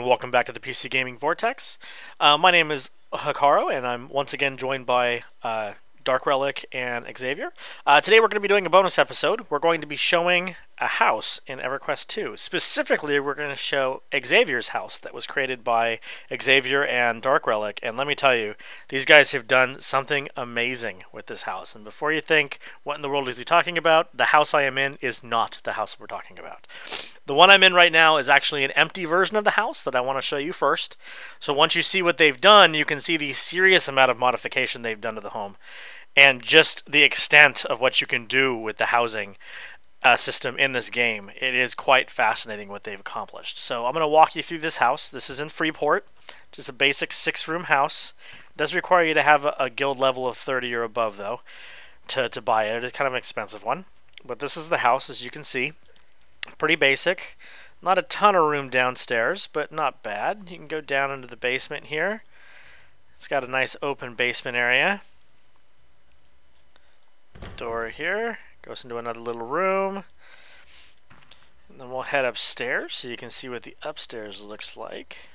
and welcome back to the PC Gaming Vortex. My name is Hikaru, and I'm once again joined by DarkRelic and Xavier. Today we're going to be doing a bonus episode. We're going to be showing a house in Everquest 2. Specifically, we're going to show Xavier's house that was created by Xavier and DarkRelic. And let me tell you, these guys have done something amazing with this house. And before you think, what in the world is he talking about? The house I am in is not the house we're talking about. The one I'm in right now is actually an empty version of the house that I want to show you first. So once you see what they've done, you can see the serious amount of modification they've done to the home and just the extent of what you can do with the housing system in this game. It is quite fascinating what they've accomplished. So I'm going to walk you through this house. This is in Freeport, just a basic 6-room house. It does require you to have a guild level of 30 or above, though, to buy it. It is kind of an expensive one. But this is the house, as you can see. Pretty basic. Not a ton of room downstairs, but not bad. You can go down into the basement here. It's got a nice open basement area. Door here. Goes into another little room. And then we'll head upstairs so you can see what the upstairs looks like.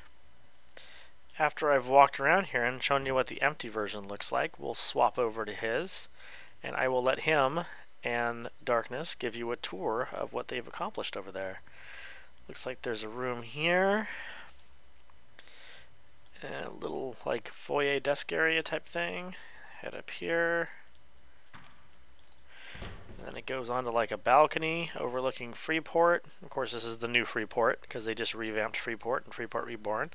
After I've walked around here and shown you what the empty version looks like, we'll swap over to his. And I will let him and Darkness give you a tour of what they've accomplished over there. Looks like there's a room here, and a little like foyer desk area type thing. Head up here, and then it goes on to like a balcony overlooking Freeport. Of course, this is the new Freeport because they just revamped Freeport and Freeport Reborn.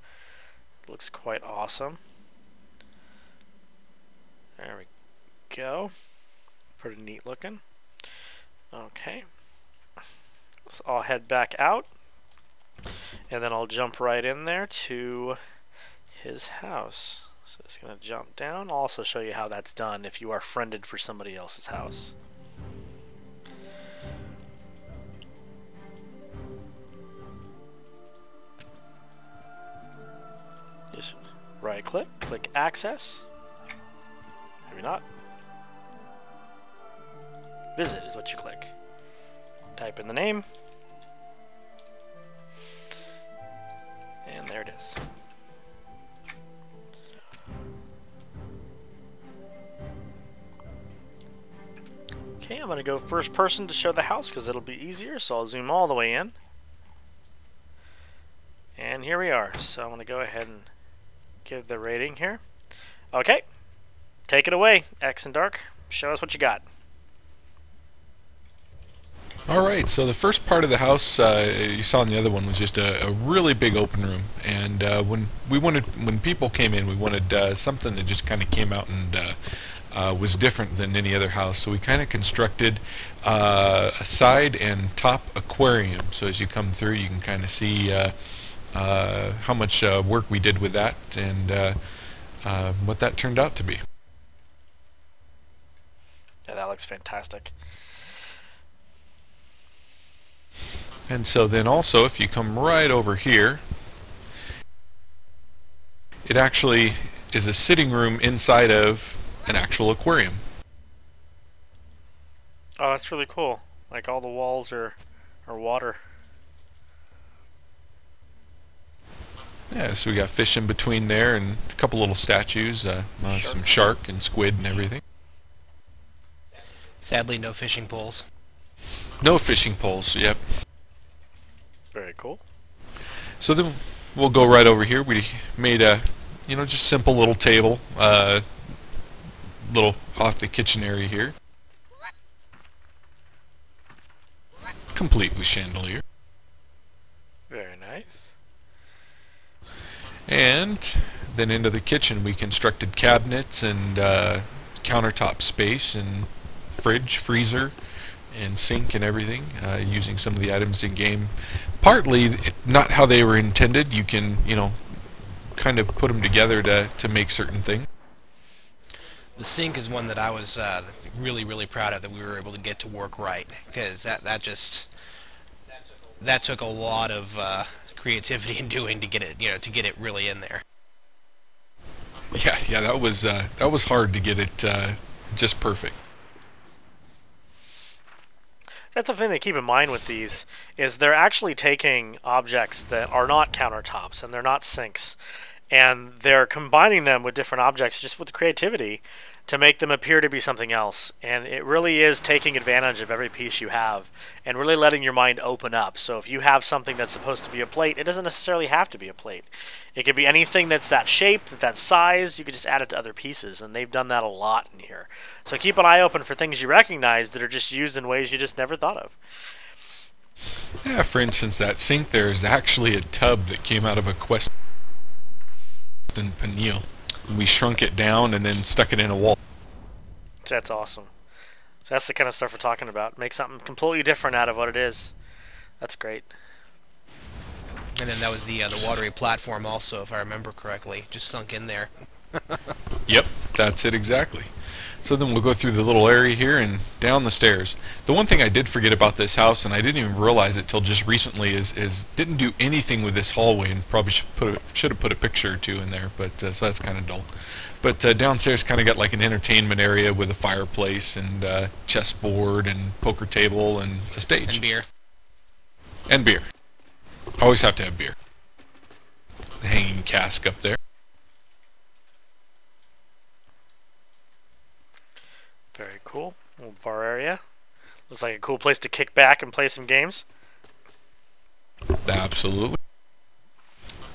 Looks quite awesome. There we go. Pretty neat looking. Okay, so I'll head back out, and then I'll jump right in there to his house. So it's going to jump down. I'll also show you how that's done if you are friended for somebody else's house. Just right click, click access. Maybe not. Visit is what you click. Type in the name. And there it is. Okay, I'm going to go first person to show the house because it'll be easier, so I'll zoom all the way in. And here we are. So I'm going to go ahead and give the rating here. Okay, take it away, X and Dark. Show us what you got. Alright, so the first part of the house you saw in the other one was just a really big open room, and when people came in, we wanted something that just kind of came out and was different than any other house. So we kind of constructed a side and top aquarium. So as you come through, you can kind of see how much work we did with that and what that turned out to be. Yeah, that looks fantastic. And so then also, if you come right over here, it actually is a sitting room inside of an actual aquarium. Oh, that's really cool. Like all the walls are water. Yeah, so we got fish in between there and a couple little statues, some shark and squid and everything. Sadly, no fishing poles. No fishing poles, yep. Very cool. So then we'll go right over here. We made a, just simple little table, little off the kitchen area here, complete with chandelier. Very nice. And then into the kitchen we constructed cabinets and countertop space and fridge, freezer, and sink and everything, using some of the items in game. Partly not how they were intended. You can, kind of put them together to make certain things. The sink is one that I was really, really proud of, that we were able to get to work right, because that took a lot of creativity and doing to get it, to get it really in there. Yeah, that was hard to get it just perfect. That's the thing to keep in mind with these, is they're actually taking objects that are not countertops and they're not sinks, and they're combining them with different objects just with creativity to make them appear to be something else. And it really is taking advantage of every piece you have and really letting your mind open up. So if you have something that's supposed to be a plate, it doesn't necessarily have to be a plate. It could be anything that's that shape, that size. You could just add it to other pieces, and they've done that a lot in here. So keep an eye open for things you recognize that are just used in ways you just never thought of. Yeah, for instance, that sink there is actually a tub that came out of a quest in Peniel. We shrunk it down and then stuck it in a wall. That's awesome. So that's the kind of stuff we're talking about. Make something completely different out of what it is. That's great. And then that was the watery platform also, if I remember correctly, just sunk in there. Yep, that's it exactly. So then we'll go through the little area here and down the stairs. The one thing I did forget about this house, and I didn't even realize it till just recently, is didn't do anything with this hallway, and probably should have put a picture or two in there, but so that's kind of dull. But downstairs kind of got like an entertainment area with a fireplace and chessboard and poker table and a stage. And beer. And beer. Always have to have beer. The hanging cask up there. Very cool. Little bar area. Looks like a cool place to kick back and play some games. Absolutely.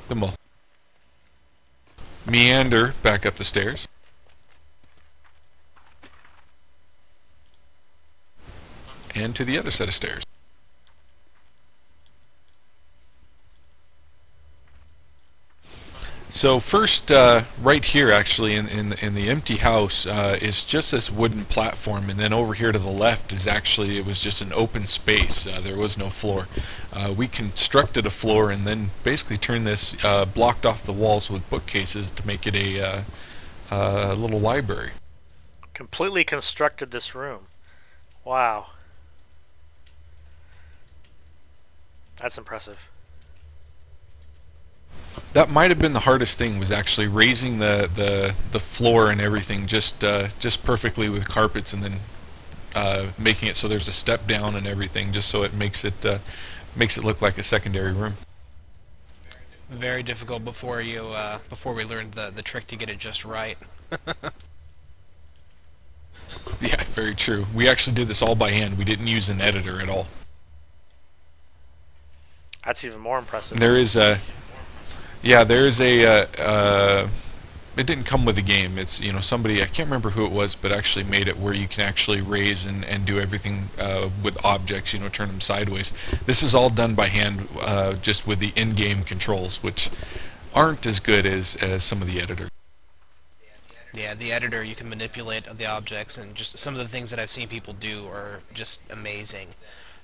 Then we'll meander back up the stairs. And to the other set of stairs. So first, right here, actually, in the empty house, is just this wooden platform, and then over here to the left is actually, it was just an open space. There was no floor. We constructed a floor and then basically turned this, blocked off the walls with bookcases to make it a little library. Completely constructed this room. Wow. That's impressive. That might have been the hardest thing, was actually raising the floor and everything just perfectly with carpets, and then making it so there's a step down and everything, just so it makes it look like a secondary room. Very difficult before we learned the trick to get it just right. Yeah, very true. We actually did this all by hand. We didn't use an editor at all. That's even more impressive. There is a... Yeah, there's a, it didn't come with the game. It's, you know, somebody, I can't remember who it was, but actually made it where you can actually raise and do everything with objects, you know, turn them sideways. This is all done by hand, just with the in-game controls, which aren't as good as some of the editors. Yeah, the editor, you can manipulate the objects, and just some of the things that I've seen people do are just amazing.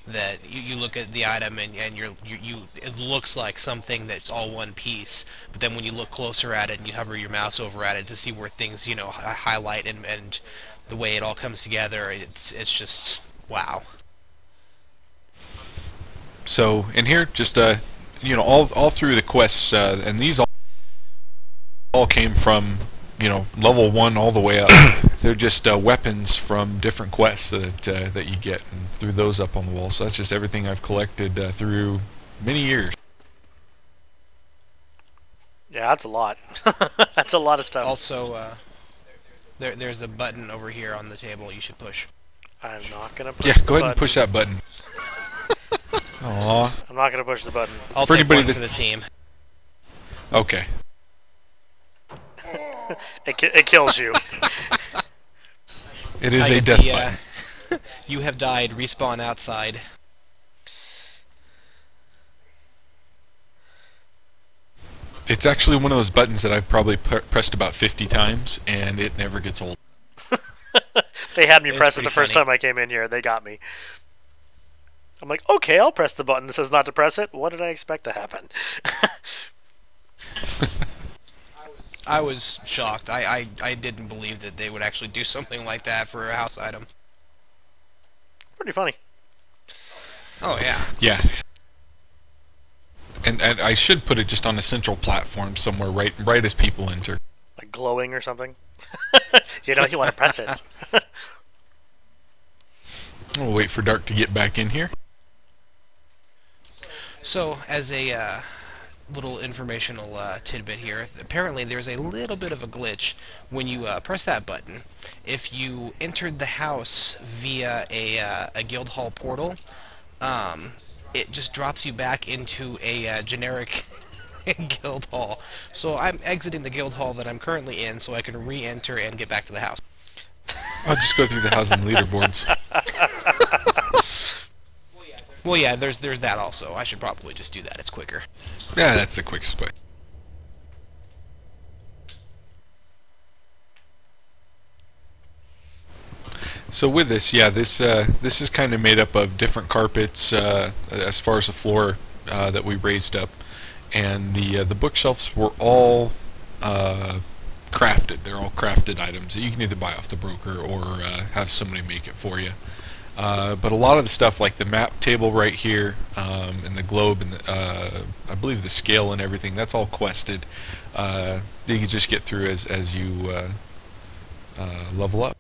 That you look at the item and it looks like something that's all one piece, but then when you look closer at it and you hover your mouse over at it to see where things, you know, highlight and the way it all comes together, it's just wow. So in here, just you know, all through the quests, and these all came from, you know, level 1 all the way up. They're just weapons from different quests that you get, and threw those up on the wall. So that's just everything I've collected through many years. Yeah, that's a lot. That's a lot of stuff. Also, there's a button over here on the table you should push. I'm not gonna push. Yeah, the go ahead button. and push that button. Aww. I'm not gonna push the button. I'll For take anybody one for that- the team. Okay. It kills you. It is I a get death the, button. You have died. Respawn outside. It's actually one of those buttons that I've probably pressed about 50 times, and it never gets old. They had me It's press it the pretty first funny. time I came in here. They got me. I'm like, okay, I'll press the button that says not to press it. What did I expect to happen? I was shocked. I didn't believe that they would actually do something like that for a house item. Pretty funny. Oh yeah. Yeah. And I should put it just on a central platform somewhere, right as people enter. Like glowing or something. You know, you want to press it. We'll wait for Dark to get back in here. So, as a little informational tidbit here, apparently there's a little bit of a glitch when you press that button. If you entered the house via a guild hall portal, it just drops you back into a generic guild hall. So I'm exiting the guild hall that I'm currently in so I can re-enter and get back to the house. I'll just go through the housing leaderboards. Well, yeah, there's that also. I should probably just do that. It's quicker. Yeah, that's the quickest way. So with this, yeah, this is kind of made up of different carpets as far as the floor that we raised up, and the bookshelves were all crafted. They're all crafted items that you can either buy off the broker or have somebody make it for you. But a lot of the stuff, like the map table right here, and the globe, and I believe the scale and everything, that's all quested. You can just get through as you level up.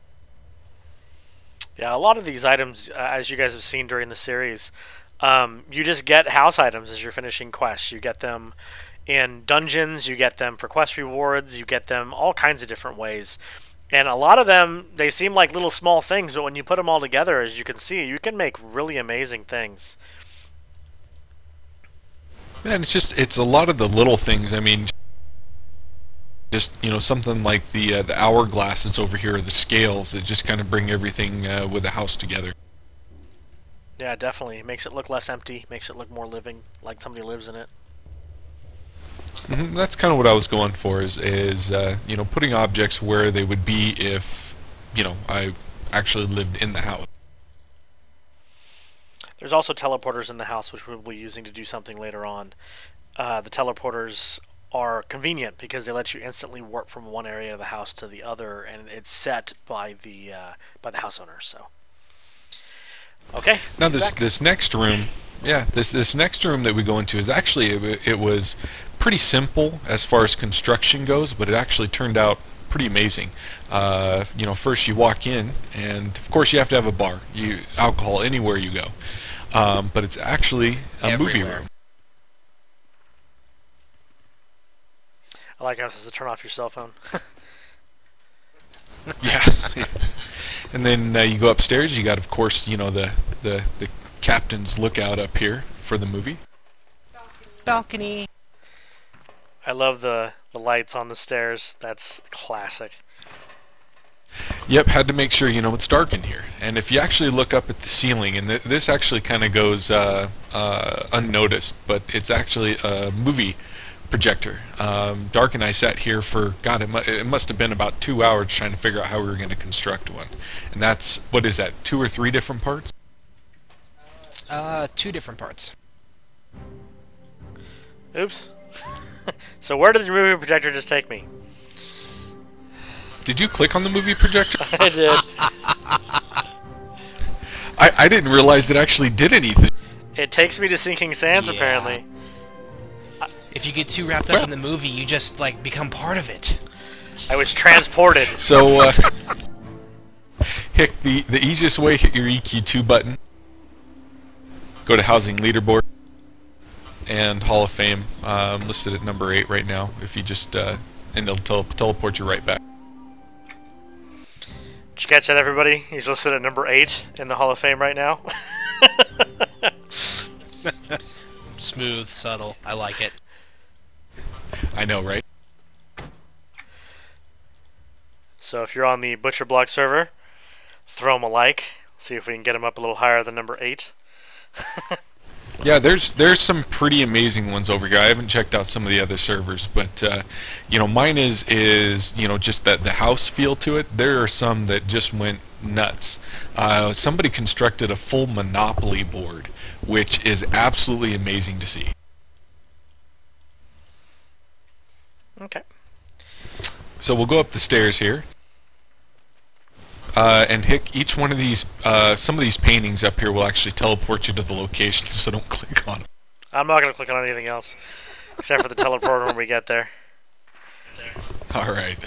Yeah, a lot of these items, as you guys have seen during the series, you just get house items as you're finishing quests. You get them in dungeons, you get them for quest rewards, you get them all kinds of different ways. And a lot of them, they seem like little small things, but when you put them all together, as you can see, you can make really amazing things. Man, it's a lot of the little things. I mean, just, you know, something like the hourglasses over here, or the scales, that just kind of bring everything with the house together. Yeah, definitely. It makes it look less empty, makes it look more living, like somebody lives in it. That's kind of what I was going for, is you know, putting objects where they would be if, you know, I actually lived in the house. There's also teleporters in the house, which we'll be using to do something later on. The teleporters are convenient because they let you instantly warp from one area of the house to the other, and it's set by the house owner. So, okay. Now this next room, yeah, this next room that we go into is actually, it was pretty simple as far as construction goes, but it actually turned out pretty amazing. You know, first you walk in, and of course you have to have a bar, alcohol anywhere you go, but it's actually a movie room. I like how it says to turn off your cell phone. Yeah. And then you go upstairs. You got, of course, you know, the captain's lookout up here for the movie. Balcony. I love the lights on the stairs. That's classic. Yep, had to make sure, you know, it's dark in here. And if you actually look up at the ceiling, and this actually kind of goes unnoticed, but it's actually a movie projector. Dark and I sat here for, God, it must have been about 2 hours trying to figure out how we were going to construct one. And that's, what is that, 2 or 3 different parts? 2 different parts. Oops. So where did the movie projector just take me? Did you click on the movie projector? I did. I didn't realize it actually did anything. It takes me to Sinking Sands, Yeah. apparently. If you get too wrapped up in the movie, you just, like, become part of it. I was transported. So, Hick, the easiest way, hit your EQ2 button, go to Housing Leaderboard, and Hall of Fame, listed at number 8 right now, if you just, and it'll teleport you right back. Did you catch that, everybody? He's listed at number 8 in the Hall of Fame right now. Smooth, subtle. I like it. I know, right? So if you're on the Buthcerblock server, throw him a like. See if we can get him up a little higher than number 8. Yeah, there's some pretty amazing ones over here. I haven't checked out some of the other servers, but you know, mine is you know, just that the house feel to it. There are some that just went nuts. Somebody constructed a full Monopoly board, which is absolutely amazing to see. Okay. So we'll go up the stairs here. And Hick, each one of these, some of these paintings up here will actually teleport you to the locations, so don't click on them. I'm not going to click on anything else, except for the teleporter when we get there. Alright.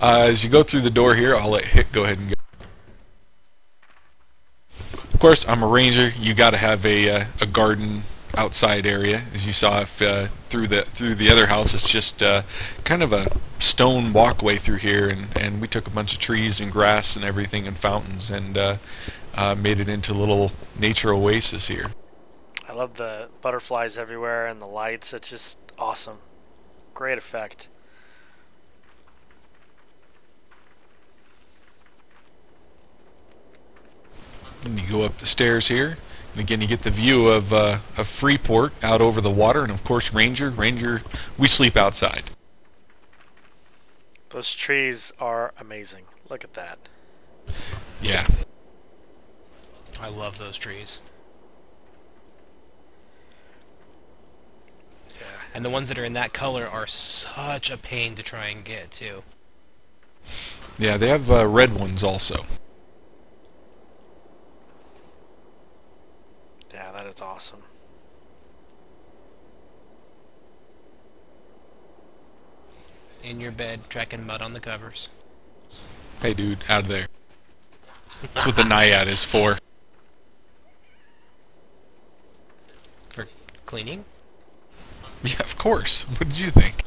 As you go through the door here, I'll let Hick go ahead and go. course, I'm a ranger. You got to have a garden outside area, as you saw. If through the other house, it's just kind of a stone walkway through here, and we took a bunch of trees and grass and everything and fountains and made it into a little nature oasis here. I love the butterflies everywhere and the lights. It's just awesome. Great effect. And you go up the stairs here, and again you get the view of Freeport out over the water, and of course Ranger, we sleep outside. Those trees are amazing. Look at that. Yeah. I love those trees. Yeah. And the ones that are in that color are such a pain to try and get, too. Yeah, they have red ones also. Yeah, that is awesome. In your bed, tracking mud on the covers. Hey dude, out of there. That's what the Naiad is for. For cleaning? Yeah, of course. What did you think?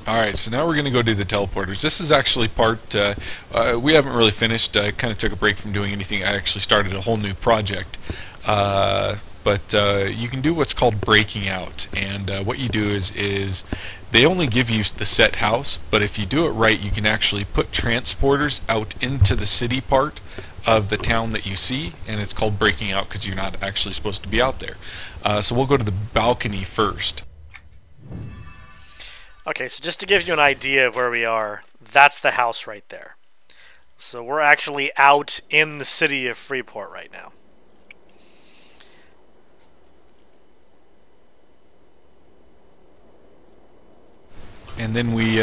Alright, so now we're going to go do the teleporters. This is actually part, we haven't really finished. I kind of took a break from doing anything. I actually started a whole new project. But you can do what's called breaking out. And what you do is they only give you the set house, but if you do it right, you can actually put transporters out into the city part of the town that you see, and it's called breaking out because you're not actually supposed to be out there. So we'll go to the balcony first. Okay, so just to give you an idea of where we are, that's the house right there. So we're actually out in the city of Freeport right now. And then we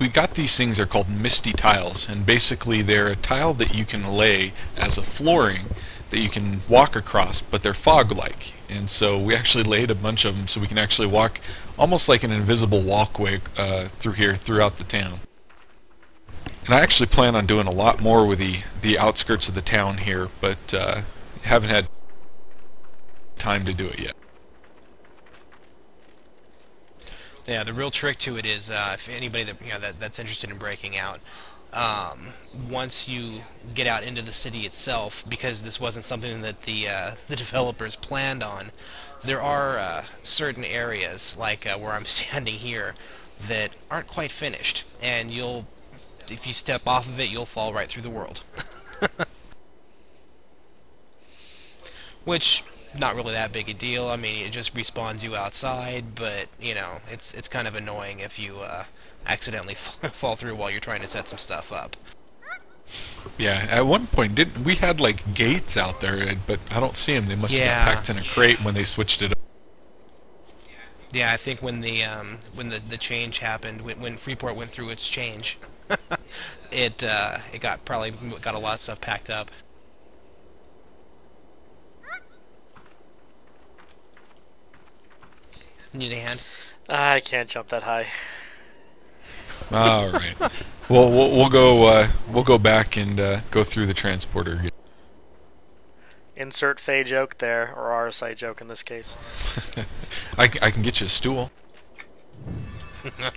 got these things. They're called misty tiles, and basically they're a tile that you can lay as a flooring that you can walk across, but they're fog-like. And so we actually laid a bunch of them so we can actually walk almost like an invisible walkway through here throughout the town. And I actually plan on doing a lot more with the outskirts of the town here, but haven't had time to do it yet. Yeah, the real trick to it is if anybody that's interested in breaking out, once you get out into the city itself, because this wasn't something that the developers planned on, there are certain areas like where I'm standing here that aren't quite finished, and if you step off of it, you'll fall right through the world. Which, not really that big a deal. I mean, it just respawns you outside, but you know, it's kind of annoying if you accidentally fall through while you're trying to set some stuff up. Yeah, at one point we had like gates out there, but I don't see them. They must have got packed in a crate when they switched it up. Yeah, I think when the change happened, when Freeport went through its change, it probably got a lot of stuff packed up. Need a hand? I can't jump that high. All right. Well, we'll go back and go through the transporter again. Insert Fey joke there, or RSI joke in this case. I can get you a stool.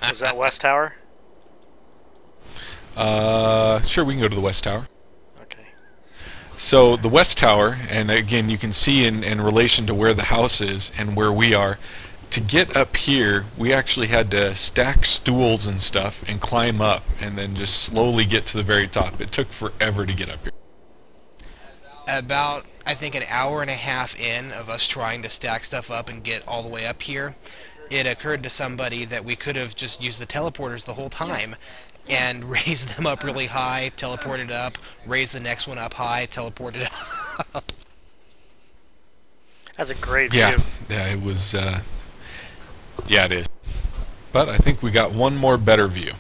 Is that West Tower? Sure, we can go to the West Tower. Okay. So the West Tower, and again, you can see in relation to where the house is and where we are. To get up here, we actually had to stack stools and stuff and climb up and then just slowly get to the very top. It took forever to get up here. About, I think, an hour and a half in of us trying to stack stuff up and get all the way up here, it occurred to somebody that we could have just used the teleporters the whole time and raised them up really high, teleported up, raised the next one up high, teleported up. That's a great view. view. Yeah, it was... yeah, it is. But I think we got one more better view.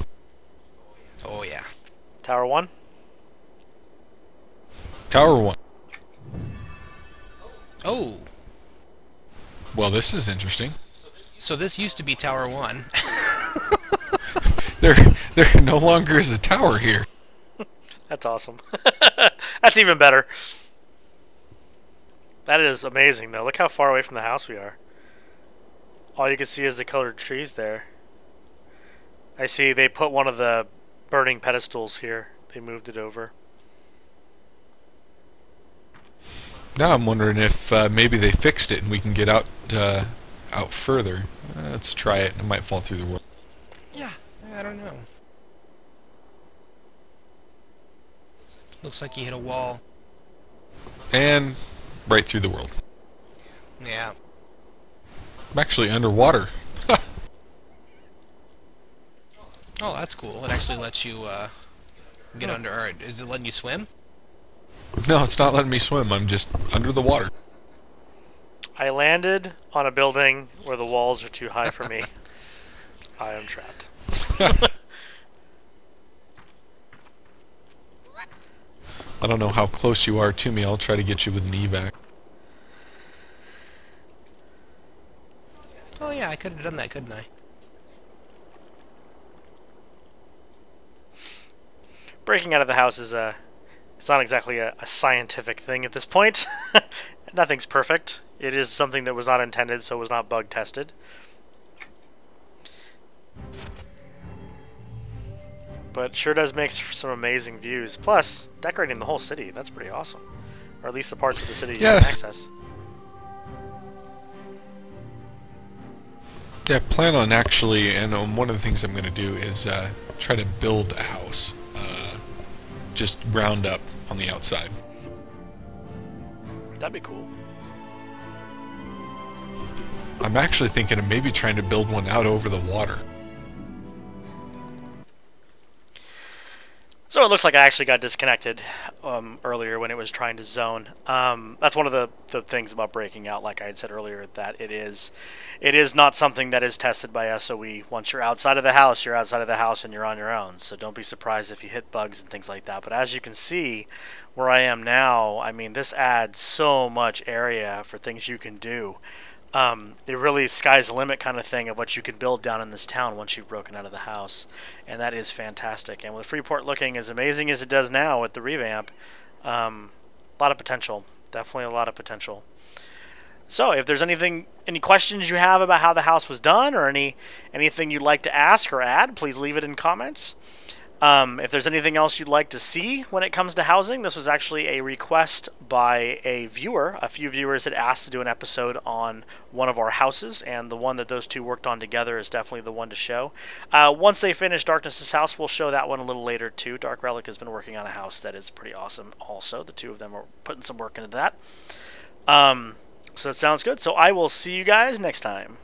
Oh, yeah. Tower 1? Tower 1. Oh. Well, this is interesting. So this used to be Tower 1. there there no longer is a tower here. That's awesome. That's even better. That is amazing, though. Look how far away from the house we are. All you can see is the colored trees there. I see they put one of the burning pedestals here. They moved it over. Now I'm wondering if maybe they fixed it and we can get out further. Let's try it. It might fall through the wall. Yeah, I don't know. Looks like you hit a wall. And right through the world. Yeah. I'm actually underwater. Oh, that's cool. It actually lets you get under. Or is it letting you swim? No, it's not letting me swim. I'm just under the water. I landed on a building where the walls are too high for me. I am trapped. I don't know how close you are to me. I'll try to get you with an evac. Oh yeah, I could have done that, couldn't I? Breaking out of the house is it's not exactly a scientific thing at this point. Nothing's perfect. It is something that was not intended, so it was not bug tested. But sure does make some amazing views. Plus, decorating the whole city, that's pretty awesome. Or at least the parts of the city you can access. Yeah, plan on actually, and one of the things I'm going to do is try to build a house. Just round up on the outside. That'd be cool. I'm actually thinking of maybe trying to build one out over the water. So it looks like I actually got disconnected earlier when it was trying to zone. That's one of the things about breaking out, like I had said earlier, that it is not something that is tested by SOE. Once you're outside of the house, you're outside of the house and you're on your own. So don't be surprised if you hit bugs and things like that. But as you can see, where I am now, I mean, this adds so much area for things you can do. It really sky's the limit kind of thing of what you can build down in this town once you've broken out of the house, and that is fantastic. And with Freeport looking as amazing as it does now with the revamp, a lot of potential, definitely a lot of potential. So if there's any questions you have about how the house was done, or anything you'd like to ask or add, please leave it in comments. If there's anything else you'd like to see when it comes to housing, this was actually a request by a viewer. A few viewers had asked to do an episode on one of our houses, and the one that those two worked on together is definitely the one to show. Once they finish Darkness's house, we'll show that one a little later too. DarkRelic has been working on a house that is pretty awesome also. The two of them are putting some work into that. So it sounds good. So I will see you guys next time.